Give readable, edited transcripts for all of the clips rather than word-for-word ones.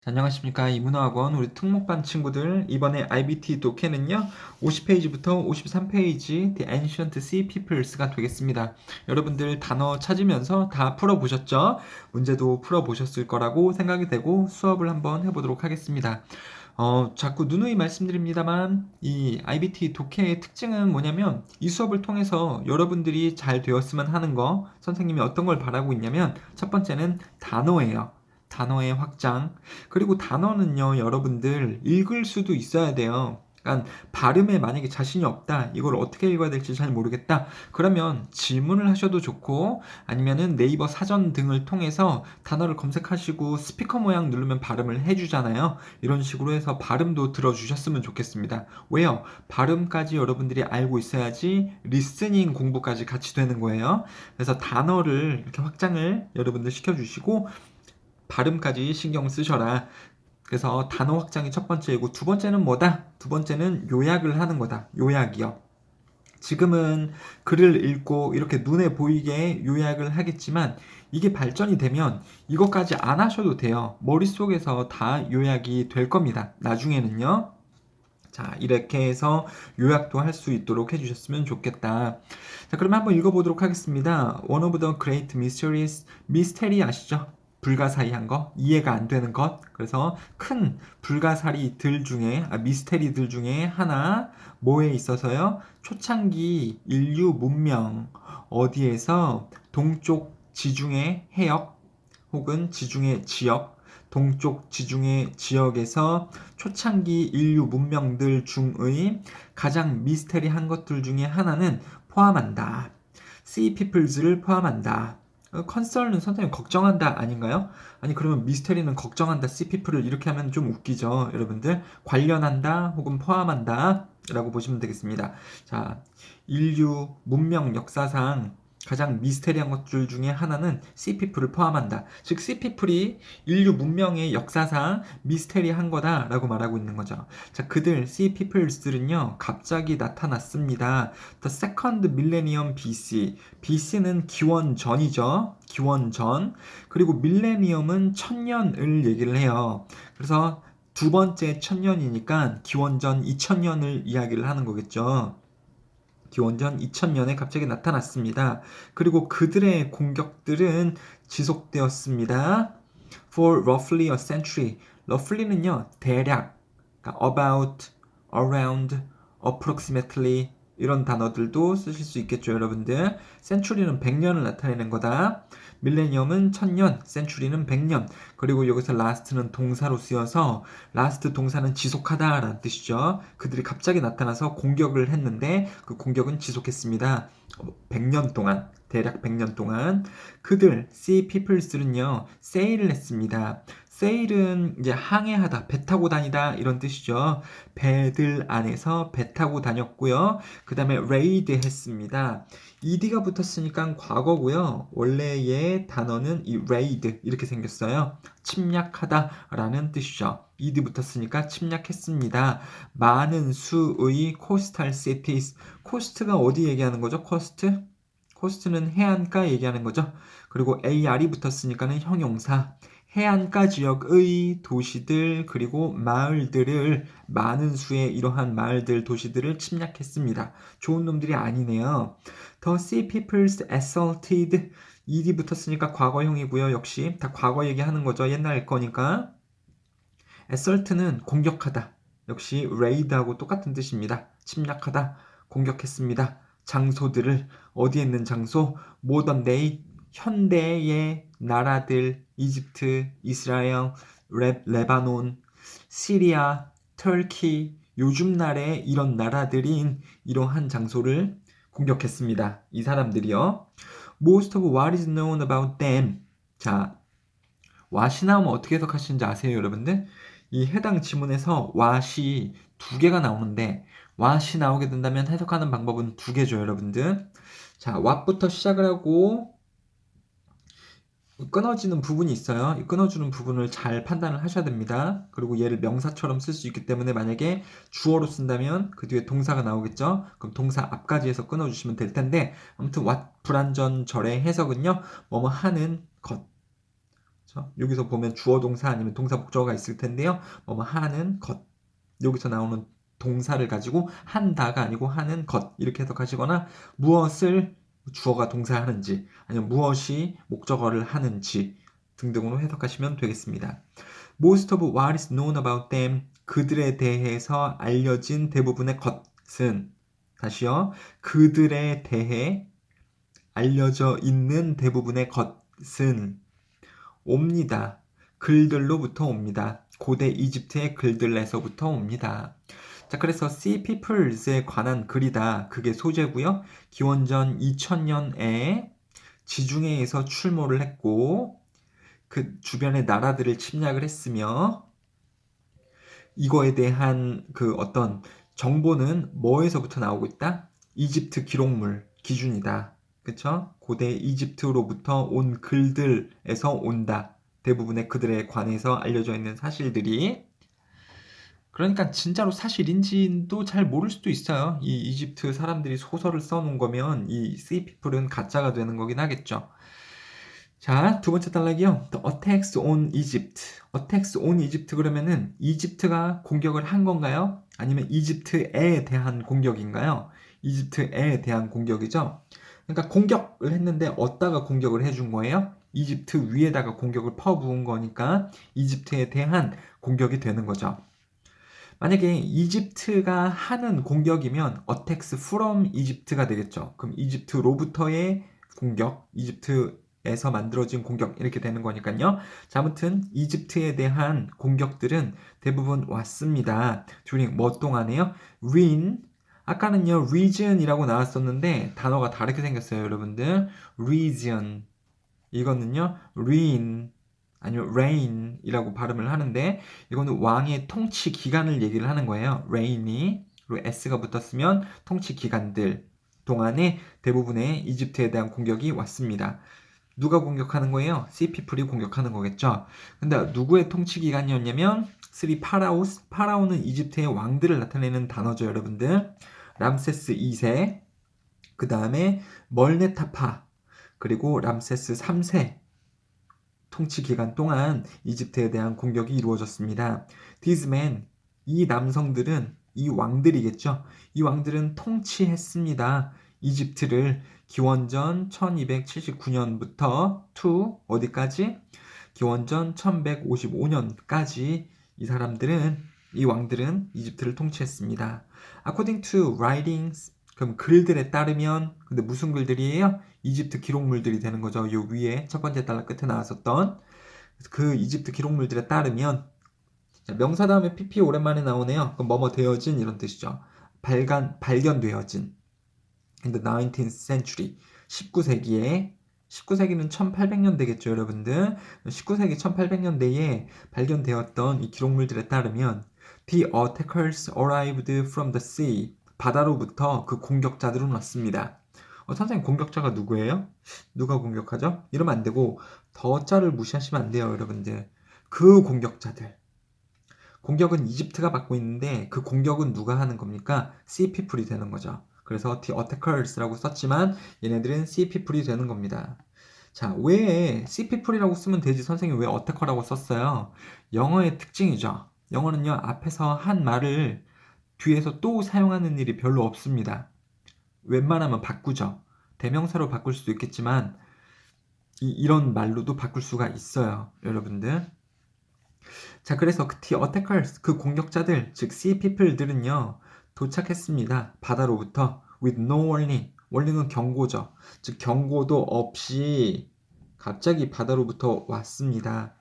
안녕하십니까. 이문화학원 우리 특목반 친구들, 이번에 IBT 독해는요 50페이지부터 53페이지 The Ancient Sea Peoples가 되겠습니다. 여러분들 단어 찾으면서 다 풀어보셨죠? 문제도 풀어보셨을 거라고 생각이 되고 수업을 한번 해보도록 하겠습니다. 자꾸 누누이 말씀드립니다만 이 IBT 독해의 특징은 뭐냐면 이 수업을 통해서 여러분들이 잘 되었으면 하는 거, 선생님이 어떤 걸 바라고 있냐면 첫 번째는 단어예요. 단어의 확장. 그리고 단어는요, 여러분들 읽을 수도 있어야 돼요. 그러니까 발음에 만약에 자신이 없다, 이걸 어떻게 읽어야 될지 잘 모르겠다, 그러면 질문을 하셔도 좋고, 아니면은 네이버 사전 등을 통해서 단어를 검색하시고 스피커 모양 누르면 발음을 해주잖아요. 이런 식으로 해서 발음도 들어주셨으면 좋겠습니다. 왜요? 발음까지 여러분들이 알고 있어야지 리스닝 공부까지 같이 되는 거예요. 그래서 단어를 이렇게 확장을 여러분들 시켜주시고 발음까지 신경 쓰셔라. 그래서 단어 확장이 첫 번째이고, 두 번째는 뭐다? 두 번째는 요약을 하는 거다. 요약이요. 지금은 글을 읽고 이렇게 눈에 보이게 요약을 하겠지만 이게 발전이 되면 이것까지 안 하셔도 돼요. 머릿속에서 다 요약이 될 겁니다. 나중에는요. 자, 이렇게 해서 요약도 할 수 있도록 해주셨으면 좋겠다. 자, 그러면 한번 읽어보도록 하겠습니다. One of the great mysteries, 미스테리 아시죠? 불가사의한 거, 이해가 안 되는 것. 그래서 큰 불가사리들 중에, 미스테리들 중에 하나, 뭐에 있어서요? 초창기 인류 문명, 어디에서 동쪽 지중해 해역, 혹은 지중해 지역, 동쪽 지중해 지역에서 초창기 인류 문명들 중의 가장 미스테리한 것들 중에 하나는 포함한다. Sea Peoples를 포함한다. 컨설은 선생님 걱정한다 아닌가요? 아니 그러면 미스테리는 걱정한다 Sea People을 이렇게 하면 좀 웃기죠. 여러분들 관련한다 혹은 포함한다 라고 보시면 되겠습니다. 자, 인류 문명 역사상 가장 미스테리한 것들 중에 하나는 Sea-People을 포함한다. 즉 Sea-People이 인류 문명의 역사상 미스테리한 거다라고 말하고 있는 거죠. 자, 그들 Sea-Peoples들은요 갑자기 나타났습니다. The Second Millennium BC. BC는 기원 전이죠. 기원 전. 그리고 밀레니엄은 천년을 얘기를 해요. 그래서 두 번째 천년이니까 기원전 2000년을 이야기를 하는 거겠죠. 기원전 2000년에 갑자기 나타났습니다. 그리고 그들의 공격들은 지속되었습니다. For roughly a century. roughly는요, 대략, 그러니까 about, around, approximately 이런 단어들도 쓰실 수 있겠죠, 여러분들. century는 100년을 나타내는 거다. 밀레니엄은 1000년, century는 100년. 그리고 여기서 last는 동사로 쓰여서 last 동사는 지속하다라는 뜻이죠. 그들이 갑자기 나타나서 공격을 했는데 그 공격은 지속했습니다. 100년 동안, 대략 100년 동안 그들 Sea Peoples는요 세일을 했습니다. 세일은 이제 항해하다, 배 타고 다니다 이런 뜻이죠. 배들 안에서 배 타고 다녔고요. 그 다음에 레이드 했습니다. ed가 붙었으니까 과거고요. 원래의 단어는 이 raid 이렇게 생겼어요. 침략하다라는 뜻이죠. ed 붙었으니까 침략했습니다. 많은 수의 coastal cities. 코스트가 어디 얘기하는 거죠? 코스트? 코스트는 해안가 얘기하는 거죠. 그리고 ar이 붙었으니까는 형용사. 해안가 지역의 도시들 그리고 마을들을 많은 수의 이러한 마을들 도시들을 침략했습니다. 좋은 놈들이 아니네요. The sea peoples assaulted ed이 붙었으니까 과거형이고요. 역시 다 과거 얘기하는 거죠. 옛날 거니까. assault는 공격하다. 역시 raid하고 똑같은 뜻입니다. 침략하다, 공격했습니다. 장소들을 어디에 있는 장소? modern day 현대의 나라들 이집트, 이스라엘, 레바논, 시리아, 터키 요즘 날의 이런 나라들인 이러한 장소를 공격했습니다. 이 사람들이요. Most of what is known about them. 자, what이 나오면 어떻게 해석하시는지 아세요, 여러분들? 이 해당 지문에서 what이 두 개가 나오는데 what이 나오게 된다면 해석하는 방법은 두 개죠, 여러분들. 자, what부터 시작을 하고 끊어지는 부분이 있어요. 이 끊어주는 부분을 잘 판단을 하셔야 됩니다. 그리고 얘를 명사처럼 쓸 수 있기 때문에 만약에 주어로 쓴다면 그 뒤에 동사가 나오겠죠. 그럼 동사 앞까지 해서 끊어주시면 될 텐데 아무튼 what 불완전절의 해석은요. 뭐뭐 하는 것. 그렇죠? 여기서 보면 주어 동사 아니면 동사 목적어가 있을 텐데요. 뭐 하는 것. 여기서 나오는 동사를 가지고 한다가 아니고 하는 것 이렇게 해석하시거나 무엇을 주어가 동사하는지 아니면 무엇이 목적어를 하는지 등등으로 해석하시면 되겠습니다. Most of what is known about them 그들에 대해서 알려진 대부분의 것은 다시요. 그들에 대해 알려져 있는 대부분의 것은 옵니다. 글들로부터 옵니다. 고대 이집트의 글들에서부터 옵니다. 자, 그래서 Sea Peoples에 관한 글이다. 그게 소재고요. 기원전 2000년에 지중해에서 출몰을 했고 그 주변의 나라들을 침략을 했으며 이거에 대한 그 어떤 정보는 뭐에서부터 나오고 있다? 이집트 기록물 기준이다. 그쵸? 고대 이집트로부터 온 글들에서 온다. 대부분의 그들에 관해서 알려져 있는 사실들이 그러니까 진짜로 사실인지도 잘 모를 수도 있어요. 이 이집트 사람들이 소설을 써놓은 거면 이 Sea People은 가짜가 되는 거긴 하겠죠. 자, 두 번째 단락이요. The attacks on Egypt. attacks on Egypt 그러면은 이집트가 공격을 한 건가요? 아니면 이집트에 대한 공격인가요? 이집트에 대한 공격이죠. 그러니까 공격을 했는데 어디다가 공격을 해준 거예요? 이집트 위에다가 공격을 퍼부은 거니까 이집트에 대한 공격이 되는 거죠. 만약에 이집트가 하는 공격이면 attacks from Egypt가 되겠죠. 그럼 이집트로부터의 공격, 이집트에서 만들어진 공격 이렇게 되는 거니까요. 자, 아무튼 이집트에 대한 공격들은 대부분 왔습니다. during 뭐 동안에요? when 아까는요 region이라고 나왔었는데 단어가 다르게 생겼어요, 여러분들. region 이거는요 reign 아니면 reign이라고 발음을 하는데 이거는 왕의 통치 기간을 얘기를 하는 거예요. reign이 그리고 s가 붙었으면 통치 기간들 동안에 대부분의 이집트에 대한 공격이 왔습니다. 누가 공격하는 거예요? Sea People이 공격하는 거겠죠. 근데 누구의 통치 기간이었냐면 쓰리 파라오스 파라오는 이집트의 왕들을 나타내는 단어죠, 여러분들. 람세스 2세 그 다음에 멀네타파 그리고 람세스 3세 통치 기간 동안 이집트에 대한 공격이 이루어졌습니다. These men, 이 남성들은 이 왕들이겠죠. 이 왕들은 통치했습니다. 이집트를 기원전 1279년부터 to 어디까지? 기원전 1155년까지 이 왕들은 이집트를 통치했습니다. According to writings, 그럼 글들에 따르면 근데 무슨 글들이에요? 이집트 기록물들이 되는 거죠. 요 위에 첫 번째 단락 끝에 나왔었던 그 이집트 기록물들에 따르면 자, 명사 다음에 pp 오랜만에 나오네요. 그럼 뭐뭐 되어진 이런 뜻이죠. 발견되어진 in the 19th century 19세기는 1800년 되겠죠, 여러분들. 19세기 1800년대에 발견되었던 이 기록물들에 따르면 the attackers arrived from the sea 바다로부터 그 공격자들은 왔습니다. 선생님 공격자가 누구예요? 누가 공격하죠? 이러면 안 되고 더자를 무시하시면 안 돼요, 여러분들. 그 공격자들. 공격은 이집트가 받고 있는데 그 공격은 누가 하는 겁니까? Sea People이 되는 거죠. 그래서 The Attackers라고 썼지만 얘네들은 Sea People이 되는 겁니다. 자, 왜 Sea People이라고 쓰면 되지 선생님 왜 Attacker라고 썼어요? 영어의 특징이죠. 영어는요 앞에서 한 말을 뒤에서 또 사용하는 일이 별로 없습니다. 웬만하면 바꾸죠. 대명사로 바꿀 수도 있겠지만 이런 말로도 바꿀 수가 있어요, 여러분들. 자, 그래서 그 The Attackers, 그 공격자들, 즉 Sea People들은요 도착했습니다. 바다로부터 with no warning, warning은 경고죠. 즉 경고도 없이 갑자기 바다로부터 왔습니다.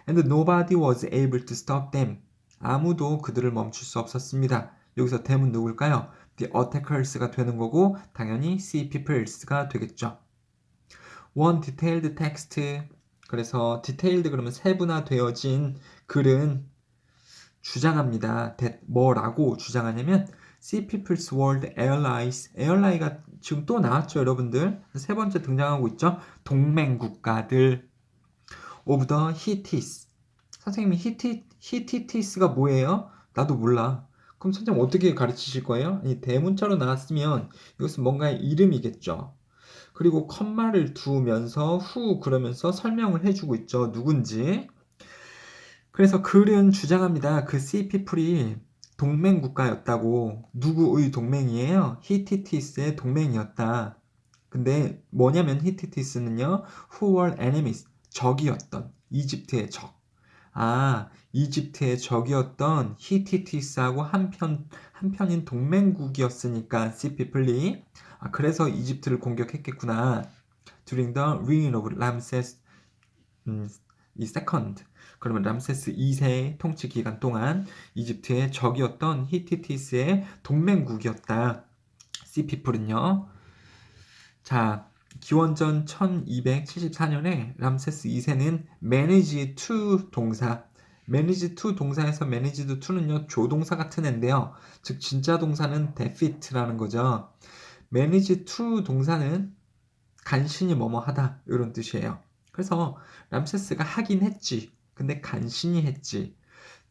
And nobody was able to stop them. 아무도 그들을 멈출 수 없었습니다. 여기서 them은 누굴까요? The Attackers가 되는 거고 당연히 Sea Peoples가 되겠죠. One detailed text. 그래서 detailed 그러면 세분화되어진 글은 주장합니다. 뭐라고 주장하냐면 Sea People's World Allies. Ally가 지금 또 나왔죠, 여러분들. 세 번째 등장하고 있죠. 동맹 국가들. Of the Hittites. 선생님이 히티티스가 뭐예요? 나도 몰라. 그럼 선생님 어떻게 가르치실 거예요? 아니, 대문자로 나왔으면 이것은 뭔가의 이름이겠죠. 그리고 컴마를 두면서 후 그러면서 설명을 해주고 있죠. 누군지. 그래서 글은 주장합니다. 그 씨피플이 동맹 국가였다고. 누구의 동맹이에요? 히티티스의 동맹이었다. 근데 뭐냐면 히티티스는요. Who were enemies. 적이었던. 이집트의 적. 아, 이집트의 적이었던 히티티스하고 한편인 동맹국이었으니까 씨피플이 그래서 이집트를 공격했겠구나. During the reign of Ramses 이 세컨드. 그러면 람세스 2세의 통치 기간 동안 이집트의 적이었던 히티티스의 동맹국이었다. 씨피플은요. 자, 기원전 1274년에 람세스 2세는 manage to 동사, manage to 동사에서 managed to는요 조동사 같은 애인데요. 즉 진짜 동사는 defeat라는 거죠. manage to 동사는 간신히 뭐뭐 하다 이런 뜻이에요. 그래서 람세스가 하긴 했지. 근데 간신히 했지.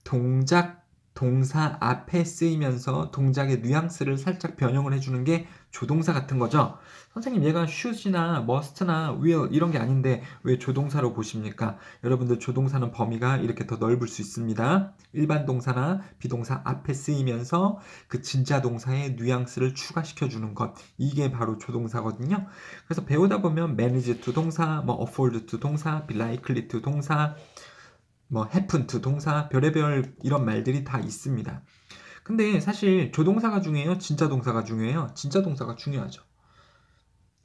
동작, 동사 앞에 쓰이면서 동작의 뉘앙스를 살짝 변형을 해주는 게 조동사 같은 거죠. 선생님 얘가 should이나 must나 will 이런 게 아닌데 왜 조동사로 보십니까? 여러분들 조동사는 범위가 이렇게 더 넓을 수 있습니다. 일반 동사나 비동사 앞에 쓰이면서 그 진짜 동사의 뉘앙스를 추가시켜주는 것. 이게 바로 조동사거든요. 그래서 배우다 보면 manage to 동사, 뭐 afford to 동사, be likely to 동사, 뭐 happen to 동사, 별의별 이런 말들이 다 있습니다. 근데 사실 조동사가 중요해요? 진짜 동사가 중요해요? 진짜 동사가 중요하죠.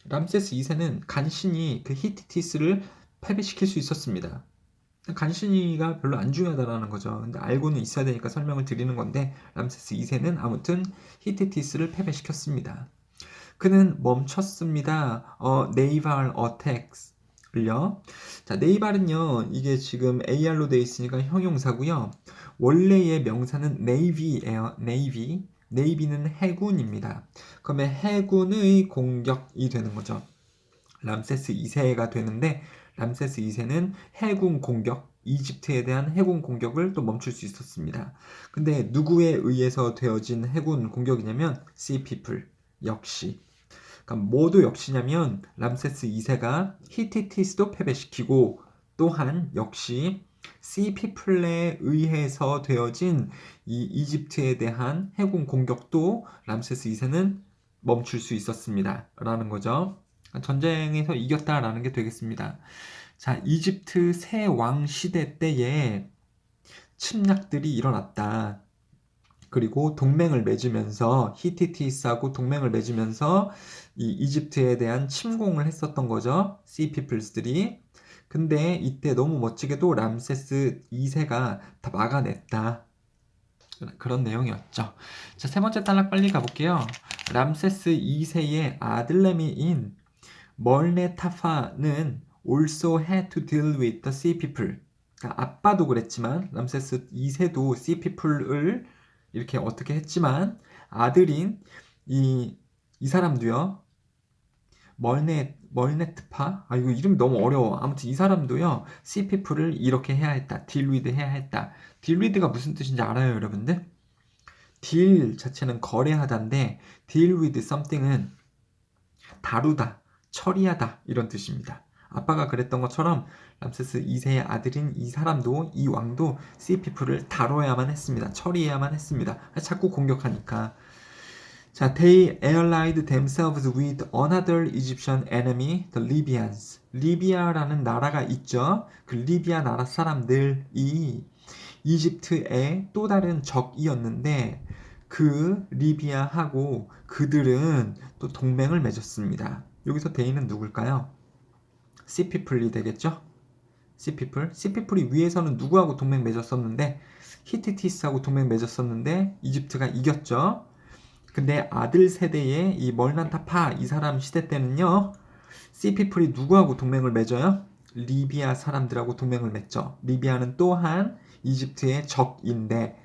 람세스 2세는 간신히 그 히티티스를 패배시킬 수 있었습니다. 간신히가 별로 안 중요하다라는 거죠. 근데 알고는 있어야 되니까 설명을 드리는 건데 람세스 2세는 아무튼 히티티스를 패배시켰습니다. 그는 멈췄습니다. naval attacks을요. 자, naval은요. 이게 지금 AR로 되어 있으니까 형용사고요. 원래의 명사는 navy예요. navy. navy는 해군입니다. 그러면 해군의 공격이 되는 거죠. 람세스 2세가 되는데 람세스 2세는 해군 공격, 이집트에 대한 해군 공격을 또 멈출 수 있었습니다. 근데 누구에 의해서 되어진 해군 공격이냐면 Sea People 역시. 그러니까 모두 역시냐면 람세스 2세가 히티티스도 패배시키고 또한 역시 씨피플에 의해서 되어진 이 이집트에 대한 해군 공격도 람세스 2세는 멈출 수 있었습니다. 라는 거죠. 전쟁에서 이겼다라는 게 되겠습니다. 자, 이집트 새 왕 시대 때에 침략들이 일어났다. 그리고 동맹을 맺으면서 히티티스하고 동맹을 맺으면서 이 이집트에 대한 침공을 했었던 거죠. 씨피플스들이. 근데 이때 너무 멋지게도 람세스 2세가 다 막아냈다. 그런 내용이었죠. 자, 세 번째 단락 빨리 가볼게요. 람세스 2세의 아들내미인 멀네타파는 also had to deal with the sea people. 그러니까 아빠도 그랬지만 람세스 2세도 sea people을 이렇게 어떻게 했지만 아들인 이 사람도요. 멀네트파? 이거 이름이 너무 어려워. 아무튼 이 사람도요. sea people을 이렇게 해야 했다. deal with 해야 했다. deal with가 무슨 뜻인지 알아요, 여러분들? deal 자체는 거래하다인데 deal with something은 다루다, 처리하다 이런 뜻입니다. 아빠가 그랬던 것처럼 람세스 2세의 아들인 이 사람도 이 왕도 씨피플을 다뤄야만 했습니다. 처리해야만 했습니다. 자꾸 공격하니까. 자, they allied themselves with another Egyptian enemy, the Libyans. 리비아라는 나라가 있죠. 그 리비아 나라 사람들이 이집트의 또 다른 적이었는데 그 리비아하고 그들은 또 동맹을 맺었습니다. 여기서 대인은 누굴까요? 씨피플이 되겠죠? 씨피플이 위에서는 누구하고 동맹 맺었었는데 히티티스하고 동맹 맺었었는데 이집트가 이겼죠. 근데 아들 세대의 이 멀난타파 이 사람 시대 때는요. 씨피플이 누구하고 동맹을 맺어요? 리비아 사람들하고 동맹을 맺죠. 리비아는 또한 이집트의 적인데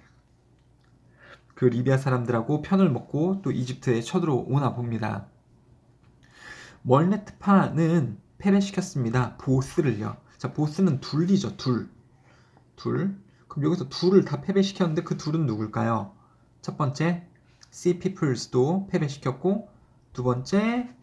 그 리비아 사람들하고 편을 먹고 또 이집트에 쳐들어오나 봅니다. 멀네트파는 패배시켰습니다. 보스를요. 자, 보스는 둘이죠. 둘. 그럼 여기서 둘을 다 패배시켰는데 그 둘은 누굴까요? 첫 번째, Sea Peoples도 패배시켰고 두 번째,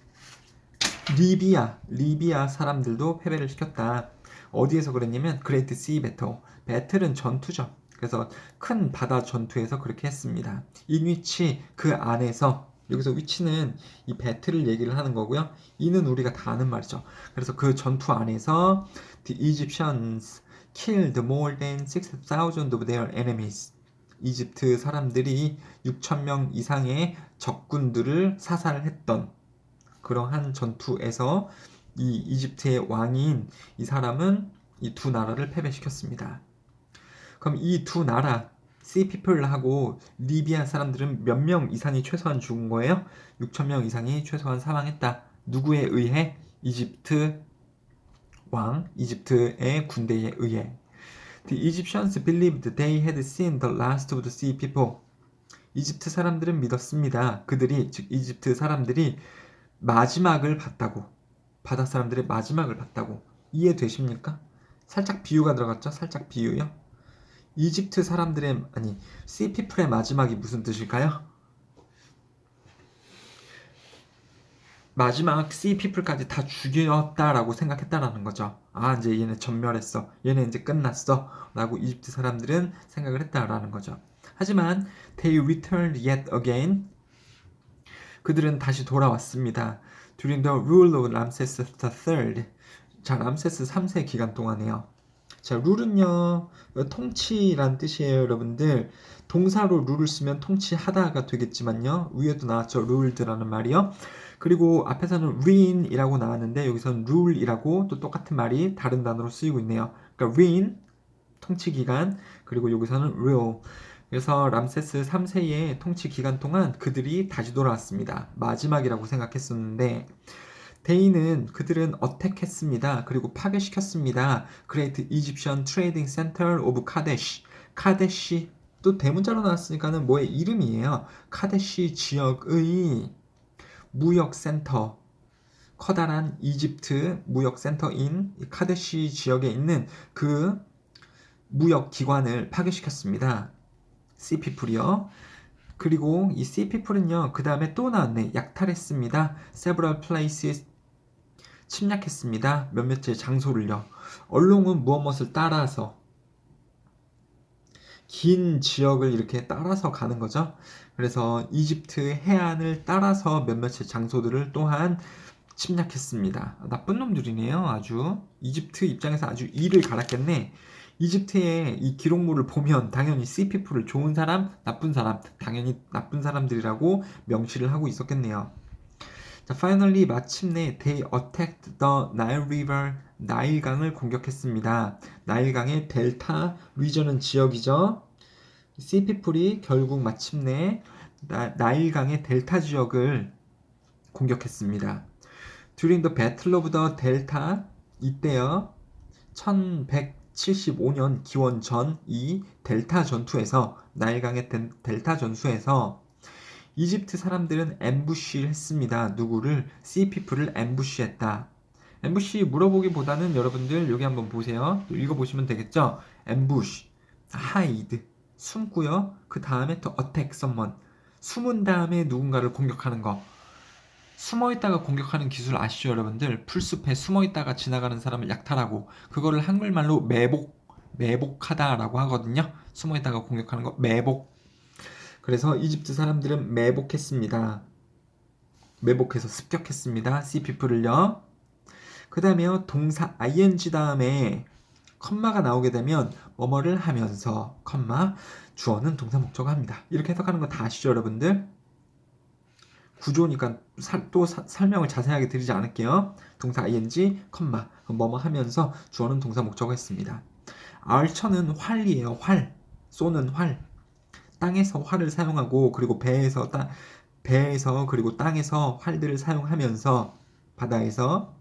리비아 사람들도 패배를 시켰다. 어디에서 그랬냐면 그레이트 씨 배틀. 배틀은 전투죠. 그래서 큰 바다 전투에서 그렇게 했습니다. 인위치 그 안에서 여기서 위치는 이 배틀을 얘기를 하는 거고요. 이는 우리가 다 아는 말이죠. 그래서 그 전투 안에서 the Egyptians killed more than 6,000 of their enemies. 이집트 사람들이 6,000명 이상의 적군들을 사살했던 그러한 전투에서 이 이집트의 왕인 이 사람은 이 두 나라를 패배시켰습니다. 그럼 이 두 나라 씨피플하고 리비아 사람들은 몇 명 이상이 최소한 죽은 거예요? 6천 명 이상이 최소한 사망했다. 누구에 의해? 이집트 왕, 이집트의 군대에 의해. The Egyptians believed they had seen the last of the sea people. 이집트 사람들은 믿었습니다. 그들이, 즉 이집트 사람들이 마지막을 봤다고. 바다 사람들의 마지막을 봤다고. 이해되십니까? 살짝 비유가 들어갔죠? 살짝 비유요. 이집트 사람들의, 아니, 씨피플의 마지막이 무슨 뜻일까요? 마지막 씨피플까지 다 죽였다라고 생각했다라는 거죠. 아, 이제 얘네 전멸했어. 얘네 이제 끝났어. 라고 이집트 사람들은 생각을 했다라는 거죠. 하지만 they returned yet again. 그들은 다시 돌아왔습니다. During the rule of Ramses III. 자, 람세스 3세 기간 동안에요. 자, 룰은요, 통치란 뜻이에요, 여러분들. 동사로 룰을 쓰면 통치하다가 되겠지만요, 위에도 나왔죠, ruled라는 말이요. 그리고 앞에서는 reign이라고 나왔는데 여기서는 rule이라고 또 똑같은 말이 다른 단어로 쓰이고 있네요. 그러니까 reign, 통치 기간, 그리고 여기서는 rule. 그래서 람세스 3세의 통치 기간 동안 그들이 다시 돌아왔습니다. 마지막이라고 생각했었는데 데이는 그들은 어택했습니다. 그리고 파괴시켰습니다. Great Egyptian Trading Center of Kadesh. 카데시 또 대문자로 나왔으니까는 뭐의 이름이에요. 카데시 지역의 무역센터. 커다란 이집트 무역센터인 카데시 지역에 있는 그 무역기관을 파괴시켰습니다. 씨피플이요. 그리고 이 씨피플은요, 그 다음에 또 나왔네. 약탈했습니다. Several places 침략했습니다. 몇몇의 장소를요. 얼롱은 무엇을 따라서 긴 지역을 이렇게 따라서 가는 거죠. 그래서 이집트 해안을 따라서 몇몇의 장소들을 또한 침략했습니다. 나쁜 놈들이네요. 아주 이집트 입장에서 아주 이를 갈았겠네. 이집트의 이 기록물을 보면 당연히 씨피플을 좋은 사람, 나쁜 사람, 당연히 나쁜 사람들이라고 명시를 하고 있었겠네요. 자, finally 마침내 they attacked the Nile River. 나일강을 공격했습니다. 나일강의 델타 리전은 지역이죠. 씨피플이 결국 마침내 나일강의 델타 지역을 공격했습니다. During the Battle of the Delta, 이때요 1175년 기원 전 이 델타 전투에서 나일강의 델타 전투에서 이집트 사람들은 엠부시를 했습니다. 누구를? 씨피플을 엠부시했다. 엠부시 물어보기보다는 여러분들 여기 한번 보세요. 읽어보시면 되겠죠? 엠부시, hide, 숨고요. 그 다음에 to attack someone, 숨은 다음에 누군가를 공격하는 거. 숨어있다가 공격하는 기술 아시죠, 여러분들? 풀숲에 숨어있다가 지나가는 사람을 약탈하고 그거를 한글말로 매복하다라고 하거든요. 숨어있다가 공격하는 거 매복. 그래서 이집트 사람들은 매복했습니다. 매복해서 습격했습니다. 씨피플을요. 그 다음에요. 동사 ing 다음에 컴마가 나오게 되면 뭐뭐를 하면서 컴마 주어는 동사 목적어 합니다. 이렇게 해석하는 거 다 아시죠, 여러분들? 구조니까 설명을 자세하게 드리지 않을게요. 동사 ing, 컴마 뭐뭐 하면서 주어는 동사 목적어 했습니다. 알처는 활이에요. 활. 쏘는 활. 땅에서 활을 사용하고 그리고 배에서 그리고 땅에서 활들을 사용하면서 바다에서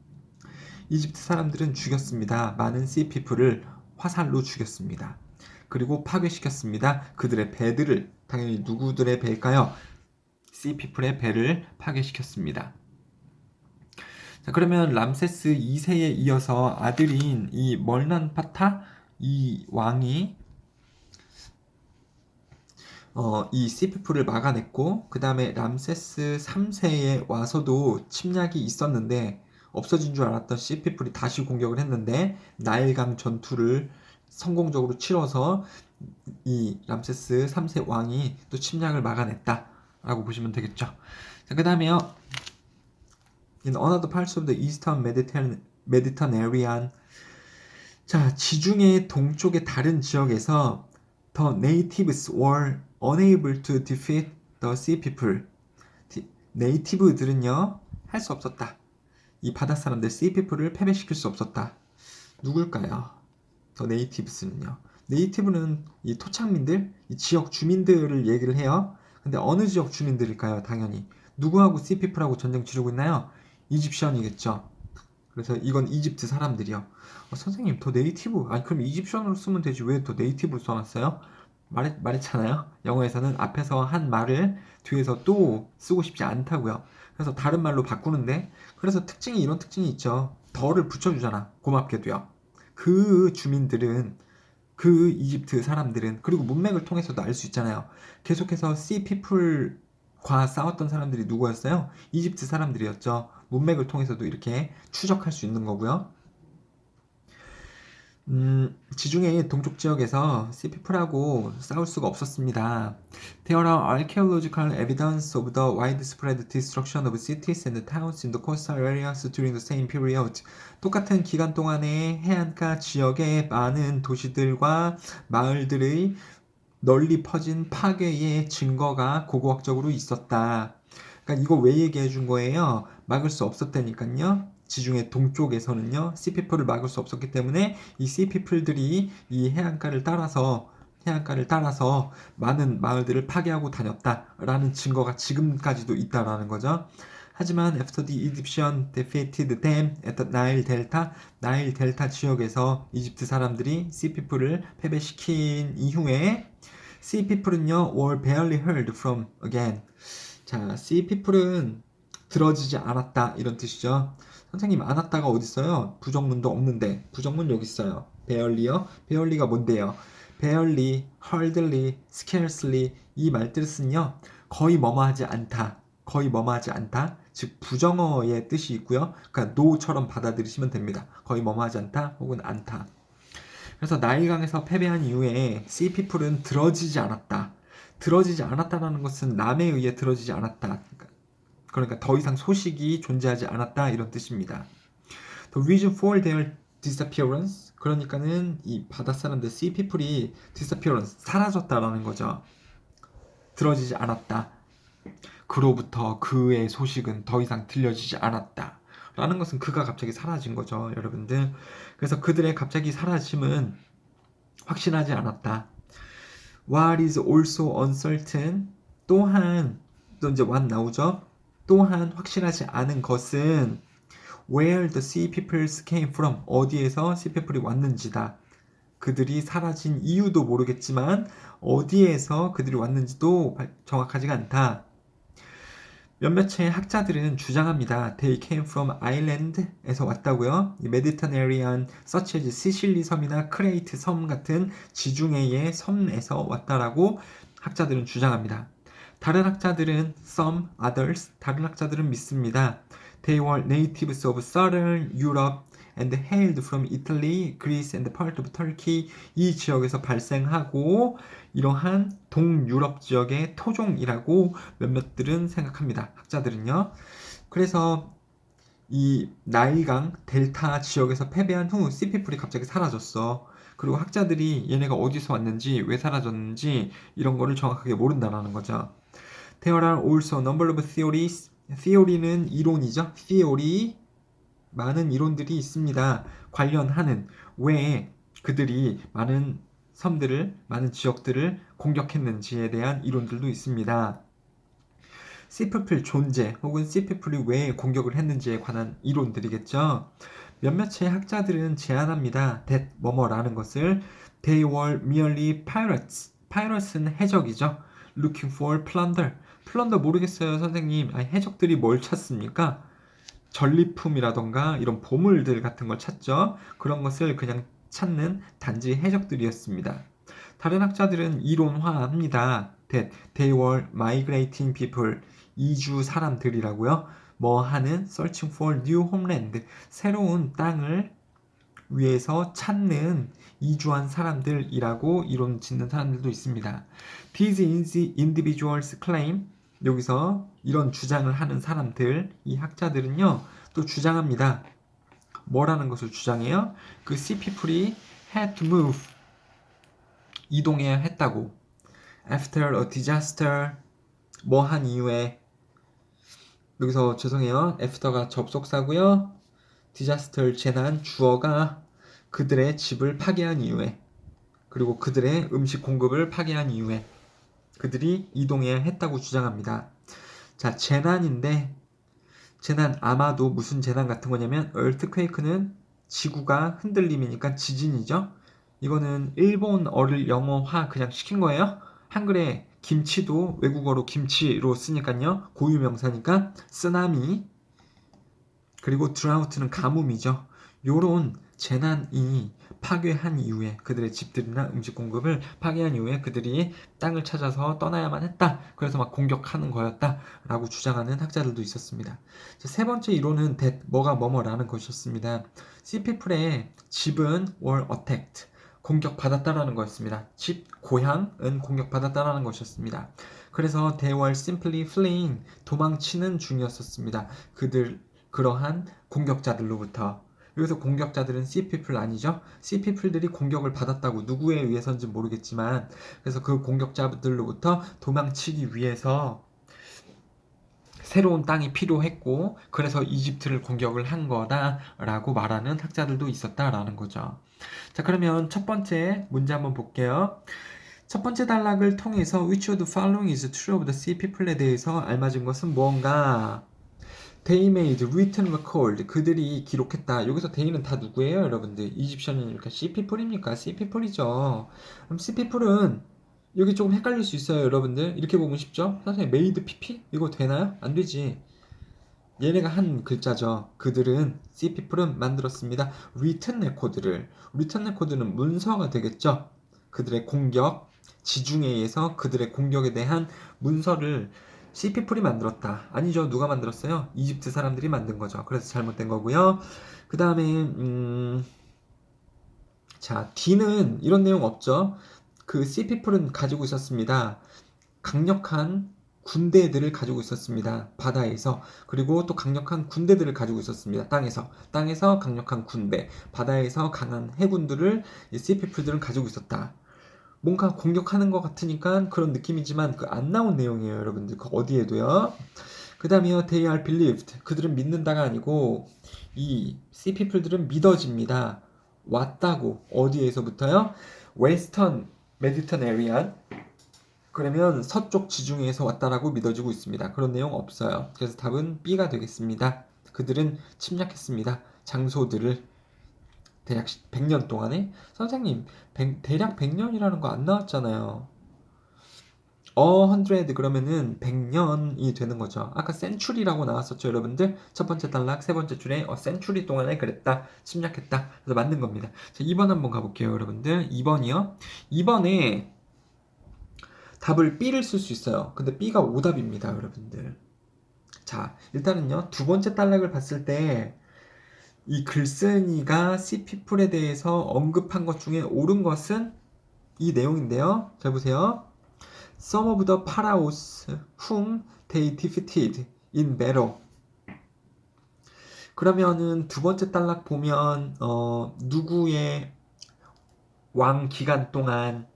이집트 사람들은 죽였습니다. 많은 씨피플을 화살로 죽였습니다. 그리고 파괴시켰습니다. 그들의 배들을 당연히 누구들의 배일까요? 씨피플의 배를 파괴시켰습니다. 자, 그러면 람세스 2세에 이어서 아들인 이 멀난파타 이 왕이 이 씨피플을 막아냈고 그 다음에 람세스 3세에 와서도 침략이 있었는데 없어진 줄 알았던 씨피플이 다시 공격을 했는데 나일강 전투를 성공적으로 치러서 이 람세스 3세 왕이 또 침략을 막아냈다 라고 보시면 되겠죠. 자, 그 다음에요. In another parts of the eastern Mediterranean. 자, 지중해 동쪽의 다른 지역에서 the natives were unable to defeat the sea people. 네이티브들은요, 할 수 없었다. 이 바다 사람들 sea people을 패배시킬 수 없었다. 누굴까요? 더 네이티브스는요. 네이티브는 이 토착민들, 이 지역 주민들을 얘기를 해요. 근데 어느 지역 주민들일까요? 당연히. 누구하고 씨피플하고 전쟁 치르고 있나요? 이집션이겠죠. 그래서 이건 이집트 사람들이요. 선생님, 더 네이티브. 아니, 그럼 이집션으로 쓰면 되지. 왜 더 네이티브로 써놨어요? 말했잖아요. 영어에서는 앞에서 한 말을 뒤에서 또 쓰고 싶지 않다고요. 그래서 다른 말로 바꾸는데, 그래서 특징이 이런 특징이 있죠. 더를 붙여주잖아. 고맙게도요. 그 주민들은, 그 이집트 사람들은, 그리고 문맥을 통해서도 알 수 있잖아요. 계속해서 Sea People과 싸웠던 사람들이 누구였어요? 이집트 사람들이었죠. 문맥을 통해서도 이렇게 추적할 수 있는 거고요. 지중해 동쪽 지역에서 Sea People하고 싸울 수가 없었습니다. There are archaeological evidence of the widespread destruction of cities and towns in the coastal areas during the same period. 똑같은 기간 동안에 해안가 지역의 많은 도시들과 마을들의 널리 퍼진 파괴의 증거가 고고학적으로 있었다. 그러니까 이거 왜 얘기해 준 거예요? 막을 수 없었다니까요. 지중해 동쪽에서는요. 씨피플을 막을 수 없었기 때문에 이 씨피플들이 이 해안가를 따라서 많은 마을들을 파괴하고 다녔다라는 증거가 지금까지도 있다라는 거죠. 하지만 after the Egyptian defeated them at the 나일 델타 지역에서 이집트 사람들이 씨피플을 패배시킨 이후에 씨피플은요 were barely heard from again. 자, 씨피플은 들어지지 않았다 이런 뜻이죠. 선생님, 않았다가 어디 있어요? 부정문도 없는데. 부정문 여기 있어요. barely요. barely가 뭔데요? barely, hardly, scarcely 이 말뜻은요 거의 뭐뭐하지 않다. 거의 뭐뭐하지 않다. 즉 부정어의 뜻이 있고요. 그러니까 no처럼 받아들이시면 됩니다. 거의 뭐뭐하지 않다 혹은 않다. 그래서 나일강에서 패배한 이후에 씨피플은 들어지지 않았다. 들어지지 않았다라는 것은 남에 의해 들어지지 않았다. 그러니까 더 이상 소식이 존재하지 않았다 이런 뜻입니다. The reason for their disappearance 그러니까는 이 바다 사람들 sea people이 disappearance 사라졌다라는 거죠. 들어지지 않았다. 그로부터 그의 소식은 더 이상 들려지지 않았다. 라는 것은 그가 갑자기 사라진 거죠, 여러분들. 그래서 그들의 갑자기 사라짐은 확신하지 않았다. What is also uncertain 또한 또 이제 what 나오죠. 또한 확실하지 않은 것은 where the sea peoples came from 어디에서 sea people이 왔는지다. 그들이 사라진 이유도 모르겠지만 어디에서 그들이 왔는지도 정확하지가 않다. 몇몇의 학자들은 주장합니다. They came from island에서 왔다고요. 메디터레니안, such as 시실리 섬이나 크레이트 섬 같은 지중해의 섬에서 왔다라고 학자들은 주장합니다. 다른 학자들은 some others 다른 학자들은 믿습니다. They were natives of southern Europe and hailed from Italy, Greece and part of Turkey. 이 지역에서 발생하고 이러한 동유럽 지역의 토종이라고 몇몇들은 생각합니다. 학자들은요. 그래서 이 나일강 델타 지역에서 패배한 후 씨피플이 갑자기 사라졌어. 그리고 학자들이 얘네가 어디서 왔는지 왜 사라졌는지 이런 거를 정확하게 모른다는 거죠. There are also a number of theories. theory는 이론이죠. theory 많은 이론들이 있습니다. 관련하는 왜 그들이 많은 섬들을, 많은 지역들을 공격했는지에 대한 이론들도 있습니다. 씨피플 존재 혹은 씨피플이 왜 공격을 했는지에 관한 이론들이겠죠. 몇몇의 학자들은 제안합니다. that 뭐뭐라는 것을 they were merely pirates. pirate는 해적이죠. looking for plunder. 플런더 모르겠어요, 선생님. 아니, 해적들이 뭘 찾습니까? 전리품이라던가 이런 보물들 같은 걸 찾죠. 그런 것을 그냥 찾는 단지 해적들이었습니다. 다른 학자들은 이론화합니다. That they were migrating people. 이주 사람들이라고요. 뭐 하는 searching for new homeland 새로운 땅을 위해서 찾는 이주한 사람들이라고 이론 짓는 사람들도 있습니다. These individuals claim 여기서 이런 주장을 하는 사람들 이 학자들은요 또 주장합니다. 뭐라는 것을 주장해요? 그 sea people이 had to move 이동해야 했다고. After a disaster 뭐 한 이후에 여기서 죄송해요. after가 접속사고요. disaster 재난 주어가 그들의 집을 파괴한 이후에 그리고 그들의 음식 공급을 파괴한 이후에 그들이 이동해야 했다고 주장합니다. 자, 재난인데 재난 아마도 무슨 재난 같은 거냐면 earthquake는 지구가 흔들림이니까 지진이죠. 이거는 일본어를 영어화 그냥 시킨 거예요. 한글에 김치도 외국어로 김치로 쓰니까요. 고유명사니까 쓰나미 그리고 드라우트는 가뭄이죠. 요런 재난이 파괴한 이후에 그들의 집들이나 음식 공급을 파괴한 이후에 그들이 땅을 찾아서 떠나야만 했다. 그래서 막 공격하는 거였다. 라고 주장하는 학자들도 있었습니다. 세 번째 이론은 뭐가 뭐뭐라는 것이었습니다. 씨피플의 집은 were attacked. 공격받았다라는 거였습니다. 집, 고향은 공격받았다라는 것이었습니다. 그래서 they were simply fleeing. 도망치는 중이었었습니다. 그러한 공격자들로부터. 여기서 공격자들은 씨피플 아니죠? 씨피플들이 공격을 받았다고 누구에 의해서인지 모르겠지만 그래서 그 공격자들로부터 도망치기 위해서 새로운 땅이 필요했고 그래서 이집트를 공격을 한 거다라고 말하는 학자들도 있었다라는 거죠. 자, 그러면 첫 번째 문제 한번 볼게요. 첫 번째 단락을 통해서 which of the following is true of the sea people에 대해서 알맞은 것은 무언가? They made written record. 그들이 기록했다. 여기서 they는 다 누구예요, 여러분들? 이집션이니까 C people입니까? C people이죠. 그럼 C people은 여기 조금 헷갈릴 수 있어요, 여러분들. 이렇게 보면 쉽죠? 선생님, made pp? 이거 되나요? 안 되지. 얘네가 한 글자죠. 그들은 C people은 만들었습니다. written record를. written record는 문서가 되겠죠. 그들의 공격, 지중해에 의해서 그들의 공격에 대한 문서를 씨피플이 만들었다. 아니죠. 누가 만들었어요? 이집트 사람들이 만든 거죠. 그래서 잘못된 거고요. 그 다음에 자, D는 이런 내용 없죠. 그 씨피플은 가지고 있었습니다. 강력한 군대들을 가지고 있었습니다. 바다에서. 그리고 또 강력한 군대들을 가지고 있었습니다. 땅에서 강력한 군대, 바다에서 강한 해군들을 씨피플들은 가지고 있었다. 뭔가 공격하는 것 같으니까 그런 느낌이지만 그 안 나온 내용이에요, 여러분들. 그 어디에도요. 그 다음에요, they are believed. 그들은 믿는다가 아니고 이 sea people들은 믿어집니다. 왔다고. 어디에서부터요? western mediterranean. 그러면 서쪽 지중해에서 왔다라고 믿어지고 있습니다. 그런 내용 없어요. 그래서 답은 B가 되겠습니다. 그들은 침략했습니다. 장소들을. 대략 100년 동안에? 선생님, 대략 100년이라는 거 안 나왔잖아요. 100 그러면은 100년이 되는 거죠. 아까 century라고 나왔었죠, 여러분들? 첫 번째 단락, 세 번째 줄에 century 동안에 그랬다, 침략했다. 그래서 만든 겁니다. 자, 2번 한번 가볼게요, 여러분들. 2번이요. 2번에 답을 B를 쓸 수 있어요. 근데 B가 오답입니다, 여러분들. 자, 일단은요, 두 번째 단락을 봤을 때 이 글쓴이가 씨피플에 대해서 언급한 것 중에 옳은 것은 이 내용인데요. 잘 보세요. Some of the pharaohs whom they defeated in battle. 그러면은 두 번째 단락 보면 누구의 왕 기간 동안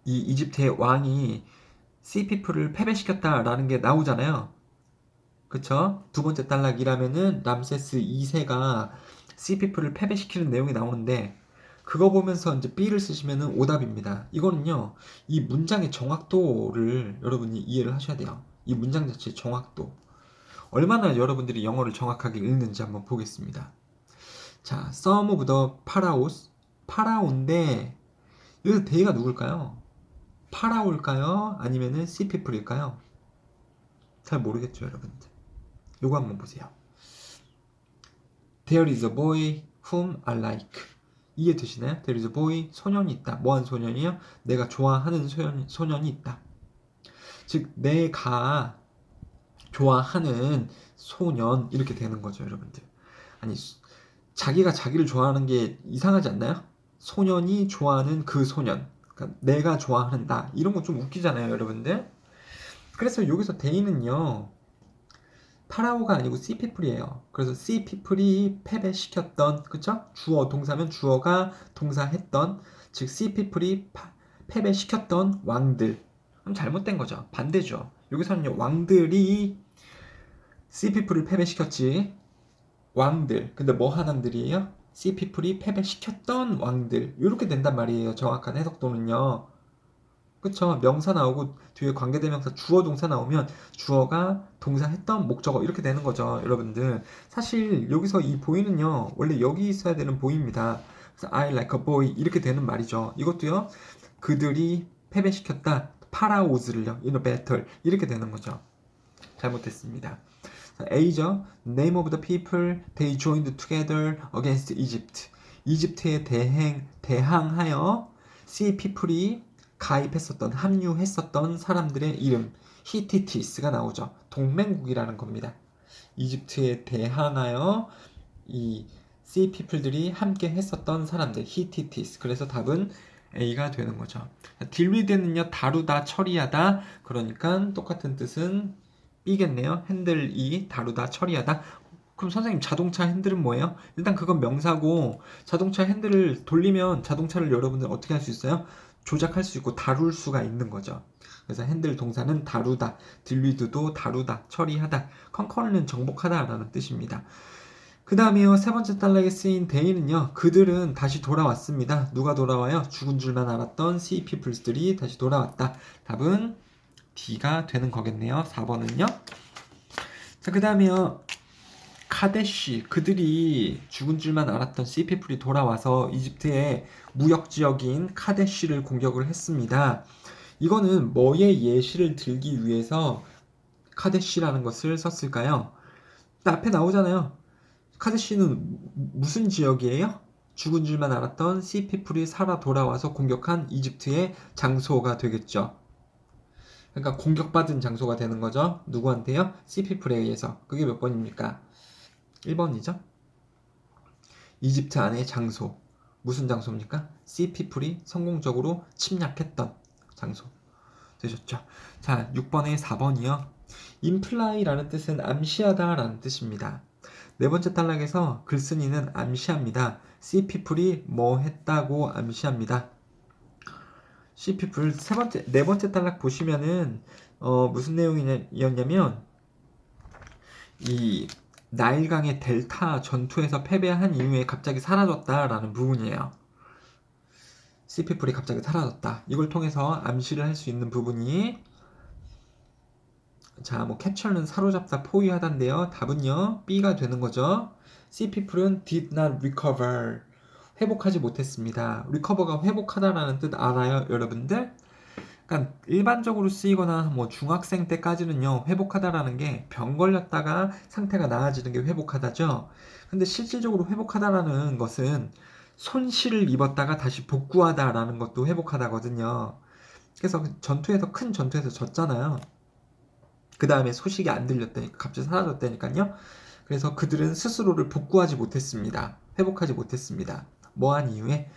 이 이집트의 왕이 씨피플을 패배시켰다라는 게 나오잖아요. 그쵸? 두 번째 단락이라면은 람세스 2세가 씨피플을 패배시키는 내용이 나오는데 그거 보면서 이제 B를 쓰시면은 오답입니다. 이거는요, 이 문장의 정확도를 여러분이 이해를 하셔야 돼요. 이 문장 자체의 정확도. 얼마나 여러분들이 영어를 정확하게 읽는지 한번 보겠습니다. 자, Some of the pharaohs. 파라오인데, 여기서 대가 누굴까요? 파라오일까요? 아니면은 씨피플일까요? 잘 모르겠죠, 여러분들. 요거 한번 보세요. There is a boy whom I like. 이해되시나요? There is a boy, 소년이 있다. 뭐한 소년이요? 내가 좋아하는 소년이 있다. 즉, 내가 좋아하는 소년 이렇게 되는 거죠, 여러분들. 아니, 자기가 자기를 좋아하는 게 이상하지 않나요? 소년이 좋아하는 그 소년. 그러니까 내가 좋아하는 나. 이런 거 좀 웃기잖아요, 여러분들. 그래서 여기서 데이는요. 파라오가 아니고 씨피플이에요. 그래서 씨피플이 패배시켰던, 그쵸? 주어 동사면 주어가 동사했던, 즉 씨피플이 패배시켰던 왕들. 그럼 잘못된 거죠. 반대죠. 여기서는요, 왕들이 씨피플을 패배시켰지. 왕들. 근데 뭐 하남들이에요? 씨피플이 패배시켰던 왕들. 이렇게 된단 말이에요. 정확한 해석도는요. 그쵸? 명사 나오고 뒤에 관계대명사 주어 동사 나오면 주어가 동사 했던 목적어 이렇게 되는 거죠, 여러분들. 사실 여기서 이 보이는요, 원래 여기 있어야 되는 보이입니다. 그래서 I like a boy 이렇게 되는 말이죠. 이것도요, 그들이 패배시켰다. 파라오즈를요, in a battle 이렇게 되는 거죠. 잘못했습니다. A죠. Name of the people they joined together against Egypt. 이집트에 대항하여 C people이 가입했었던, 합류했었던 사람들의 이름, 히티티스가 나오죠. 동맹국이라는 겁니다. 이집트에 대항하여 이 C people들이 함께 했었던 사람들, 히티티스. 그래서 답은 A가 되는 거죠. 딜리드는요, 다루다, 처리하다. 그러니까 똑같은 뜻은 B겠네요. 핸들이 다루다, 처리하다. 그럼 선생님 자동차 핸들은 뭐예요? 일단 그건 명사고 자동차 핸들을 돌리면 자동차를 여러분들 어떻게 할 수 있어요? 조작할 수 있고 다룰 수가 있는 거죠. 그래서 핸들 동사는 다루다, 딜리드도 다루다, 처리하다, 컨커는 정복하다 라는 뜻입니다. 그 다음에요, 세 번째 단락에 쓰인 데이는요, 그들은 다시 돌아왔습니다. 누가 돌아와요? 죽은 줄만 알았던 sea peoples들이 다시 돌아왔다. 답은 D가 되는 거겠네요. 4번은요. 자, 그 다음에요, 카데시, 그들이 죽은 줄만 알았던 씨피플이 돌아와서 이집트의 무역지역인 카데시를 공격을 했습니다. 이거는 뭐의 예시를 들기 위해서 카데시라는 것을 썼을까요? 앞에 나오잖아요. 카데시는 무슨 지역이에요? 죽은 줄만 알았던 씨피플이 살아 돌아와서 공격한 이집트의 장소가 되겠죠. 그러니까 공격받은 장소가 되는 거죠. 누구한테요? 씨피플에 의해서. 그게 몇 번입니까? 1번이죠. 이집트 안의 장소. 무슨 장소입니까? 씨피플이 성공적으로 침략했던 장소 되셨죠. 자, 6번에 4번이요. imply라는 뜻은 암시하다 라는 뜻입니다. 네 번째 단락에서 글쓴이는 암시합니다. 씨피플이 뭐 했다고 암시합니다. 씨피플 네 번째 단락 보시면은 무슨 내용이었냐면 이 나일강의 델타 전투에서 패배한 이후에 갑자기 사라졌다라는 부분이에요. 씨피플이 갑자기 사라졌다. 이걸 통해서 암시를 할 수 있는 부분이 자, 뭐 캡처는 사로잡다, 포위하다인데요. 답은요, B가 되는 거죠. 씨피플은 did not recover. 회복하지 못했습니다. recover가 회복하다라는 뜻 알아요, 여러분들? 그러니까 일반적으로 쓰이거나 뭐 중학생 때까지는요, 회복하다라는 게 병 걸렸다가 상태가 나아지는 게 회복하다죠. 근데 실질적으로 회복하다라는 것은 손실을 입었다가 다시 복구하다라는 것도 회복하다거든요. 그래서 큰 전투에서 졌잖아요. 그 다음에 소식이 안 들렸다니까, 갑자기 사라졌다니까요. 그래서 그들은 스스로를 복구하지 못했습니다. 회복하지 못했습니다. 뭐한 이후에?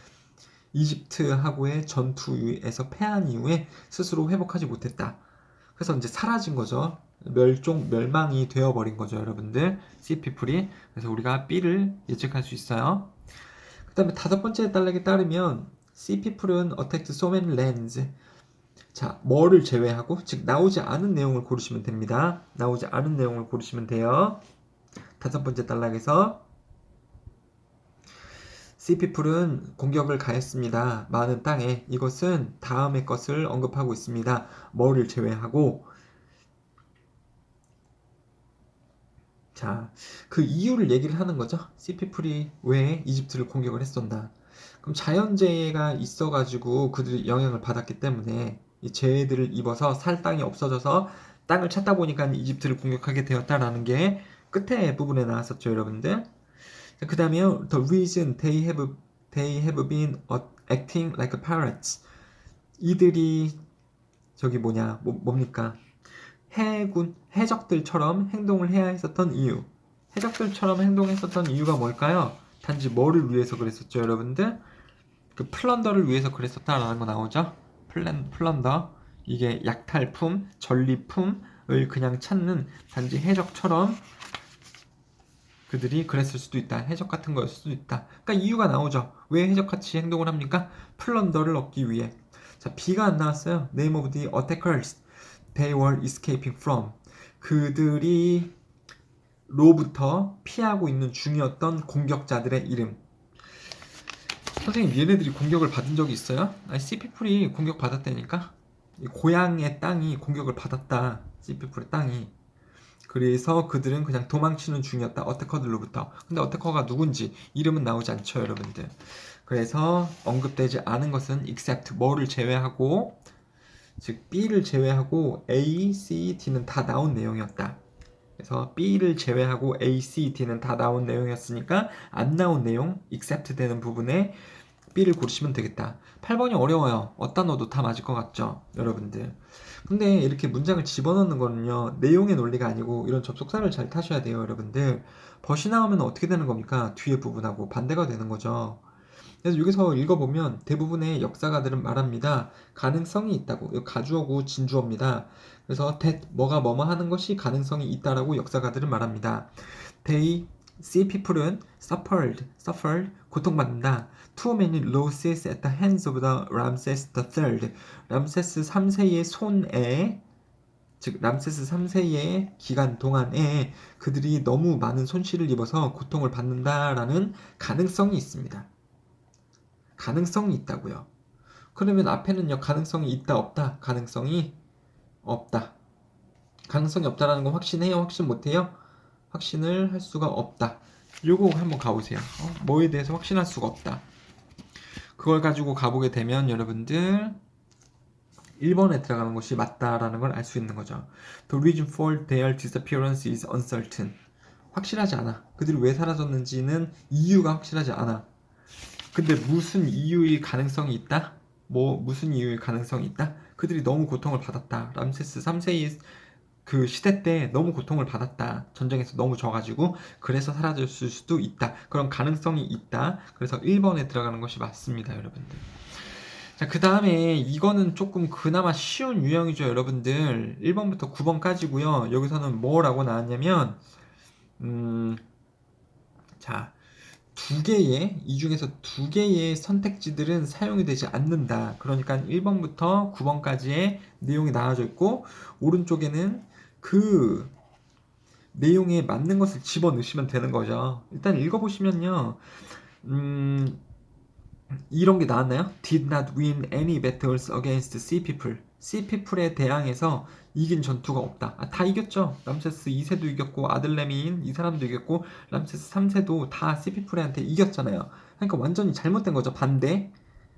이집트하고의 전투에서 패한 이후에 스스로 회복하지 못했다. 그래서 이제 사라진 거죠. 멸망이 되어버린 거죠, 여러분들. 씨피플이. 그래서 우리가 B를 예측할 수 있어요. 그 다음에 다섯 번째 단락에 따르면 씨피플은 attacked so many lands. 자, 뭐를 제외하고, 즉 나오지 않은 내용을 고르시면 됩니다. 나오지 않은 내용을 고르시면 돼요. 다섯 번째 단락에서 씨피플은 공격을 가했습니다. 많은 땅에. 이것은 다음의 것을 언급하고 있습니다. 뭐를 제외하고. 자, 그 이유를 얘기를 하는 거죠. 씨피플이 왜 이집트를 공격을 했었나. 그럼 자연재해가 있어가지고 그들이 영향을 받았기 때문에 이 재해들을 입어서 살 땅이 없어져서 땅을 찾다 보니까 이집트를 공격하게 되었다라는 게 끝에 부분에 나왔었죠, 여러분들. 그 다음에요. The reason they have been acting like pirates. 이들이 뭡니까? 해적들처럼 행동을 해야 했었던 이유. 해적들처럼 행동했었던 이유가 뭘까요? 단지 뭐를 위해서 그랬었죠, 여러분들? 그 플런더를 위해서 그랬었다라는 거 나오죠? 플런더. 이게 약탈품, 전리품을 그냥 찾는 단지 해적처럼 그들이 그랬을 수도 있다. 해적 같은 거였을 수도 있다. 그러니까 이유가 나오죠. 왜 해적같이 행동을 합니까? 플런더를 얻기 위해. 자, B가 안 나왔어요. Name of the attackers they were escaping from. 그들이 로부터 피하고 있는 중이었던 공격자들의 이름. 선생님, 얘네들이 공격을 받은 적이 있어요? 아니, 씨피플이 공격받았다니까? 고향의 땅이 공격을 받았다. 씨피플의 땅이. 그래서 그들은 그냥 도망치는 중이었다. 어태커들로부터. 근데 어태커가 누군지 이름은 나오지 않죠, 여러분들. 그래서 언급되지 않은 것은 except 뭐를 제외하고, 즉 B를 제외하고 A, C, D는 다 나온 내용이었다. 그래서 B를 제외하고 A, C, D는 다 나온 내용이었으니까 안 나온 내용, except 되는 부분에 B를 고르시면 되겠다. 8번이 어려워요. 어디다 넣어도 다 맞을 것 같죠, 여러분들. 근데 이렇게 문장을 집어넣는 거는요, 내용의 논리가 아니고 이런 접속사를 잘 타셔야 돼요, 여러분들. 벗이 나오면 어떻게 되는 겁니까? 뒤에 부분하고 반대가 되는 거죠. 그래서 여기서 읽어보면 대부분의 역사가들은 말합니다. 가능성이 있다고. 이거 가주어고 진주어입니다. 그래서 that 뭐가 뭐뭐 하는 것이 가능성이 있다라고 역사가들은 말합니다. They see people은 suffered 고통받는다. Too many losses at the hands of the Ramses III. 람세스 3세의 손에, 즉 람세스 3세의 기간 동안에 그들이 너무 많은 손실을 입어서 고통을 받는다라는 가능성이 있습니다. 가능성이 있다고요. 그러면 앞에는요, 가능성이 있다 없다? 가능성이 없다. 가능성이 없다라는 건 확신해요? 확신 못해요? 확신을 할 수가 없다. 요거 한번 가보세요. 뭐에 대해서 확신할 수가 없다. 그걸 가지고 가보게 되면 여러분들 1번에 들어가는 것이 맞다라는 걸 알 수 있는 거죠. The reason for their disappearance is uncertain. 확실하지 않아. 그들이 왜 사라졌는지는 이유가 확실하지 않아. 근데 무슨 이유의 가능성이 있다? 무슨 이유의 가능성이 있다? 그들이 너무 고통을 받았다. 람세스 3세의 그 시대 때 너무 고통을 받았다. 전쟁에서 너무 져가지고 그래서 사라졌을 수도 있다. 그런 가능성이 있다. 그래서 1번에 들어가는 것이 맞습니다, 여러분들. 자, 그 다음에 이거는 조금 그나마 쉬운 유형이죠, 여러분들. 1번부터 9번까지고요. 여기서는 뭐라고 나왔냐면 자, 이 중에서 두 개의 선택지들은 사용이 되지 않는다. 그러니까 1번부터 9번까지의 내용이 나와져 있고, 오른쪽에는 그 내용에 맞는 것을 집어넣으시면 되는 거죠. 일단 읽어보시면요. 이런 게 나왔나요? Did not win any battles against Sea people. Sea people에 대항해서 이긴 전투가 없다. 다 이겼죠. 람세스 2세도 이겼고 아들레민 이 사람도 이겼고 람세스 3세도 다 Sea people한테 이겼잖아요. 그러니까 완전히 잘못된 거죠. 반대.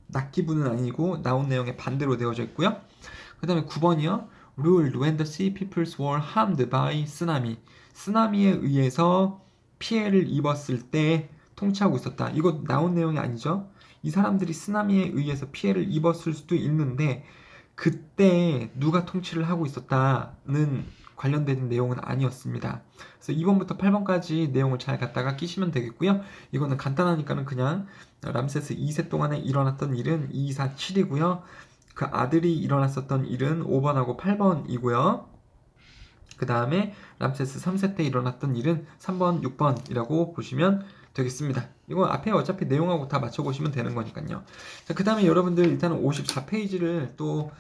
낚기부는 아니고 나온 내용에 반대로 되어져 있고요. 그 다음에 9번이요. Ruled when the Sea peoples were harmed by tsunami. 쓰나미에 의해서 피해를 입었을 때 통치하고 있었다. 이거 나온 내용이 아니죠. 이 사람들이 쓰나미에 의해서 피해를 입었을 수도 있는데 그때 누가 통치를 하고 있었다는 관련된 내용은 아니었습니다. 그래서 2번부터 8번까지 내용을 잘 갖다가 끼시면 되겠고요. 이거는 간단하니까는 그냥 람세스 2세 동안에 일어났던 일은 2, 4, 7이고요. 그 아들이 일어났었던 일은 5번하고 8번이고요. 그 다음에 람세스 3세 때 일어났던 일은 3번, 6번이라고 보시면 되겠습니다. 이거 앞에 어차피 내용하고 다 맞춰보시면 되는 거니까요. 자, 그 다음에 여러분들 일단은 54페이지를 또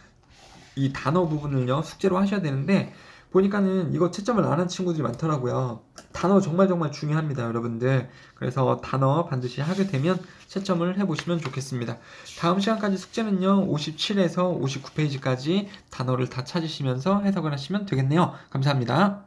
이 단어 부분을요 숙제로 하셔야 되는데 보니까는 이거 채점을 안 한 친구들이 많더라고요. 단어 정말 중요합니다, 여러분들. 그래서 단어 반드시 하게 되면 채점을 해보시면 좋겠습니다. 다음 시간까지 숙제는요 57에서 59페이지까지 단어를 다 찾으시면서 해석을 하시면 되겠네요. 감사합니다.